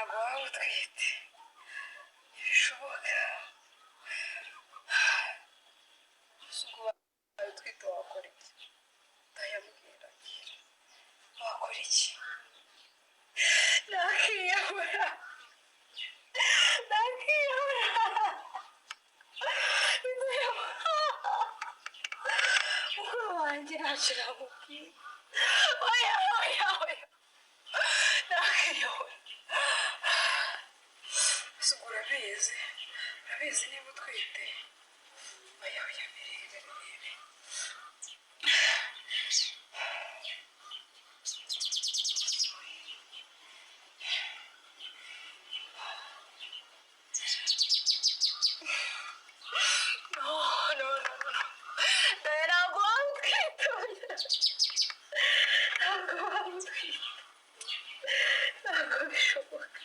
ntabwo waba utwite ntibishoboka gusa ubwo waba utwite wakora iki ndayambwira wakora iki nakiyahura umwana wanjye ntacyo namubwiye oya nakiyahura gusa ubwo urabizi niba utwite oya birebe ntabwo bishoboka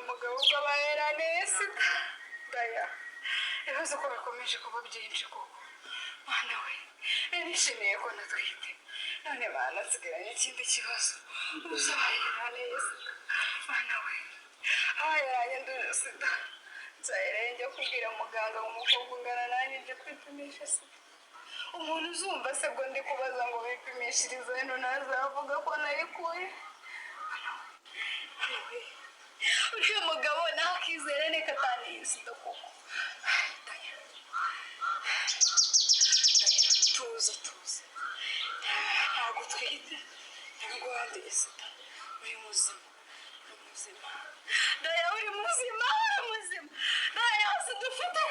umugabo ubwo abayera neza daya ibibazo ko bikomeje kuba byinshi koko mwana we nishimiye ko natwite none bana nsigaranye ikindi kibazo gusa abayera neza mwana we abayeranye nduje sida nzahera njya kubwira muganga ngo umukobwa ungana nanjye nje kwipimisha sida umuntu uzumva se bwo ndi kubaza ngo bipimishirize hano ntazavuga ko nayikuye uriya mugabo nawe akizera neka ataniye sida koko tuza ntabwo utwite ntabwo wanduye sida uri muzima daya uri muzima daya sida ufite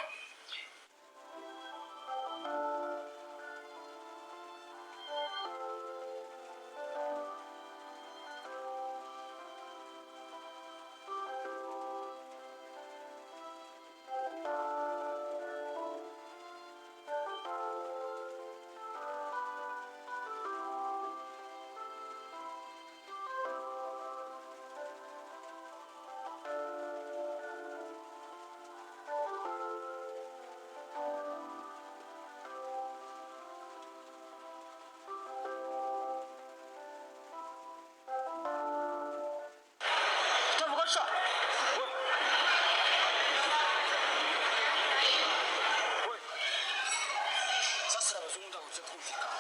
Sha. Wait. Sasa abazungu ndabutse kumvikana.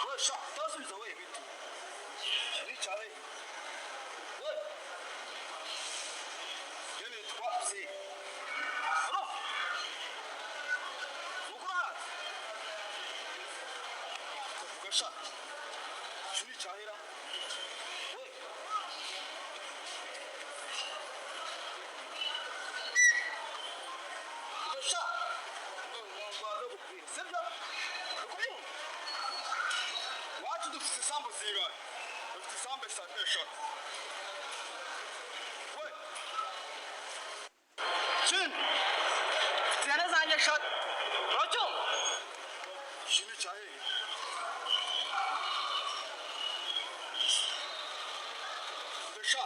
Wait, Sha, tasubiza we bitu. Shiri cyane. Wait. Yene twapse. Ano? Ukura. Gasha. Shiri cyane ra. Wait. Gasha. Ngwaze kubwira. Sibyo? Ukuri. Wacu dufite isambu zingahe? Dufite isambu eshatu. We Shin mfite ihene zanjye eshatu. Uracyumva? Shini cya hehe? Mbesha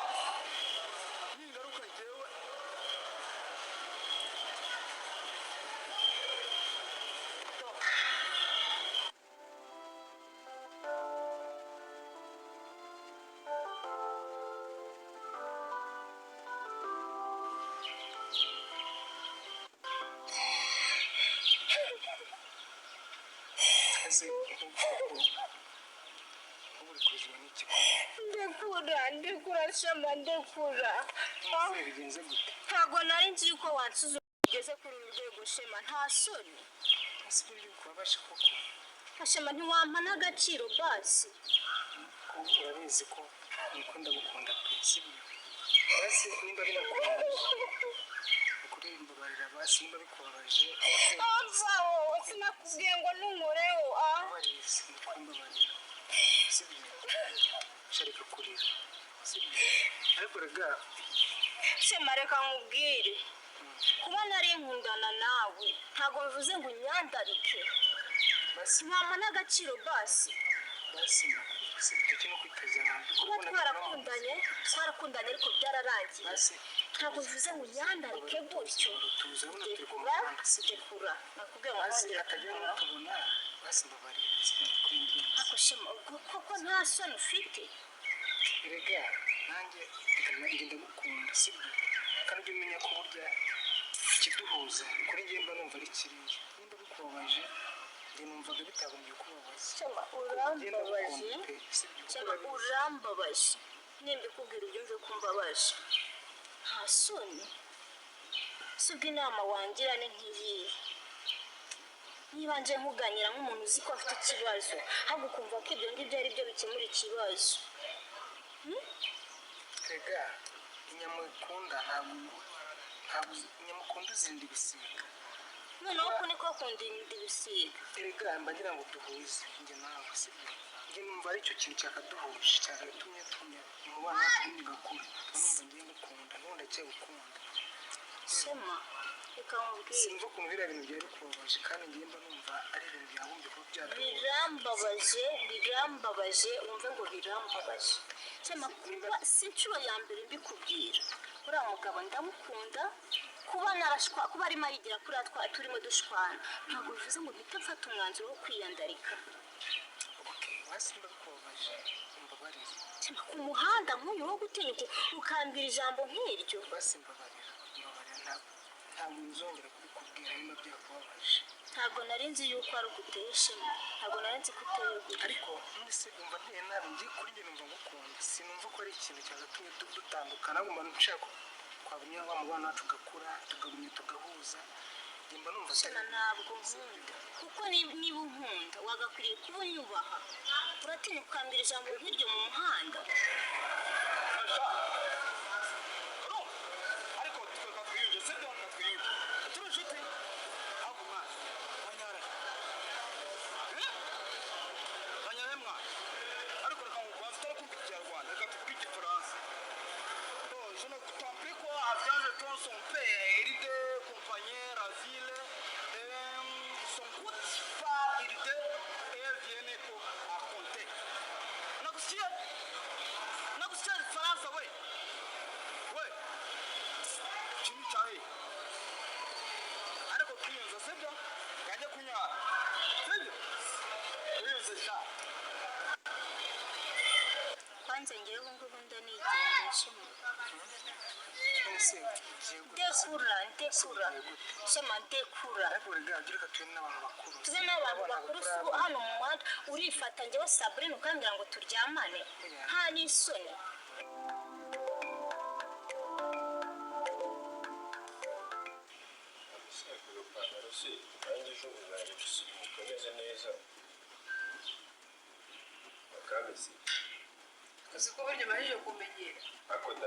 ningaruka njyewe ndekura shema ndekura bigenze gute? ntabwo nari nzi yuko wansuze ugeze kuri uru rwego shema nta soni Asibiri yuko wabasha koko. shema ntiwampa n'agaciro basi Ko urabizi ko nikunda gukunda sibyo. Basi nimba binakubabaje. Ukuri mbabarira basi nimba bikubabaje. wowe sinakubwiye ngo ntunkoreho Barizi ndikumbabarira. Sibyo. Sharika kurira. Sibyo. Ariko rega shema reka nkubwire kuba nari nkundana nawe ntabwo bivuze ngo unyandarike basi ntiwampa n'agaciro basi sibyo cyo kwitezana. kuba twarakundanye ariko byararangiye Basi ntabwo bivuze ngo unyandarike gutyo tuzabona turi dekura kumwe. dekura nakubwiye ngo Basi nkongera akajya kubona tubona. Basi mbabarira. Sibyo. ako shema koko nta soni ufite Erega nanjye ngenda gukunda sibyo. Kandi umenya ko burya ikiduhuza kuri njye mba numva ari kiriya. Nimba bikubabaje njye numvaga bitagombye kubabaza. shema urambabaje shema urambabaje nimbikubwira ubyumve ko mbabaje nta soni si ubwo inama wangira ni nk'iyihe niba nje nkuganyira nk'umuntu uzi ko afite ikibazo ahubwo ukumva ko ibyo ngibyo ari byo bikemura ikibazo Erega inyamukunda ntabwo inyamukunda uzinda ibisiga. noneho ko niko akunda ibisiga Erega mba ngira ngo duhuze njye nawe sibyo. Njye numva ari cyo kintu cyakaduhuje cyagatumye tumenya umubano wacu gakura. Numva ngiye gukunda n'ubundi acyagukunda. shema reka nkubwire Sinumva ukuntu biriya bintu byari kubabaje kandi ngiye mba numva ari ibintu byagombye kuba byatubabaje. birambabaje wumve ngo birambabaje shema kuba si inshuro ya mbere mbikubwira uriya mugabo ndamukunda kuba arimo arigira kuriya turimo dushwana ntabwo bivuze ngo mpite mfata umwanzuro wo kwiyandarika Basi mba bikubabaje mbabarira. shema ku muhanda nk'uyu wo gutinyuka ukambwira ijambo nk'iryo Basi mbabarira ntabwo nzongera kubikubwira niba byakubabaje. ntabwo nari nzi yuko ari uguteye shema ntabwo nari nzi ko uteye gutya Ariko mwese umva nteye nabi ngiye kuri njye numva ngukunda. Sinumva ko ari ikintu cyagatumye dutandukana ahubwo mba nshaka twagumya wa mubano wacu ugakura tukagumya tugahuza. Njye mba numva shema ntabwo nkunda kuko niba unkunda wagakwiriye kuba unyubaha uratinya ukambira ijambo nk'iryo mu muhanda ariko tweka twiyunge sibyo twiyunge turi inshuti ahubwo mwana wanyara wanyara mwana ariko reka nkubaze utari kumva ikinyarwanda reka tuvuge igifaransa. Je ne comprends plus quoi avant de ton son père il était compagnie la ville son coûte par il était et vient ko à compter nakusikia Faransa we chini chai ariko kunyuza sibyo kajya kunyara kwanza ngewe ngubu ndanigendeshemo ndekura sema ndekura tuze n'abantu bakuru hano mu muhanda urifata njyewe Sabrine ukambwira ngo turyamane nta n'isoni uzi ko burya amajije kumenyera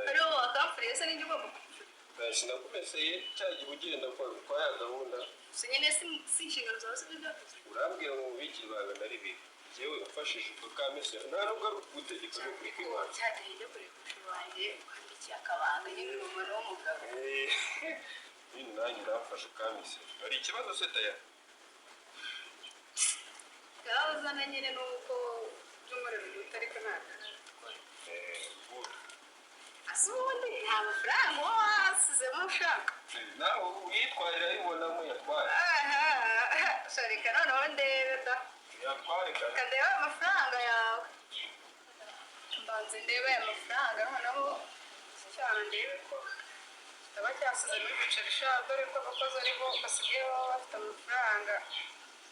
ariho wakafuriye se n'indi ugomba kufura sinakumeseye cya gihe ugenda kwa ya gahunda gusa nyine si inshingano zawe si byo byakoze urambwira ngo mubikire ibanga nari bibi yewe wafashije ubwo kamese nta nubwo ari ukugutegeka no kuri kwimana cyateye ijya kure kushuri wanjye ukwandikiye akabanga nyine uri umwana w'umugabo nyine nanjye nafashe kamese hari ikibazo se daya yarabazana nyine nuko by'umuriro biruta ariko ntabwo asa ubundi nta mafaranga uba wasizemo ushaka nawe uyitwarira ayibonamo yatware sharika noneho ndebe da yatware reka ndebe amafaranga yawe mbanze ndebe aya mafaranga noneho cyane ndebe ko kitaba cyasize muri bicarisha dore ko abakozi aribo basigaye baba bafite amafaranga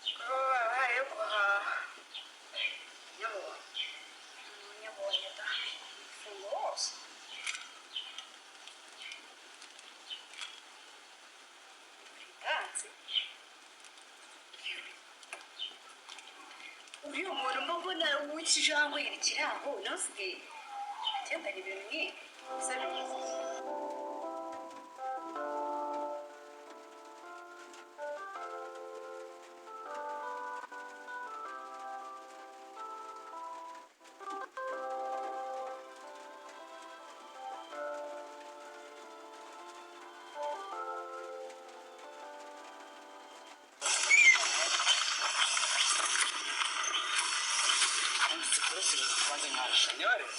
kuko baba babahaye yo guhaha nyabonye da umufungo wose uriya muntu mbona w'ikijangwe yerekera aho nasigaye agendana ibintu nk'ibi bisa neza Señores.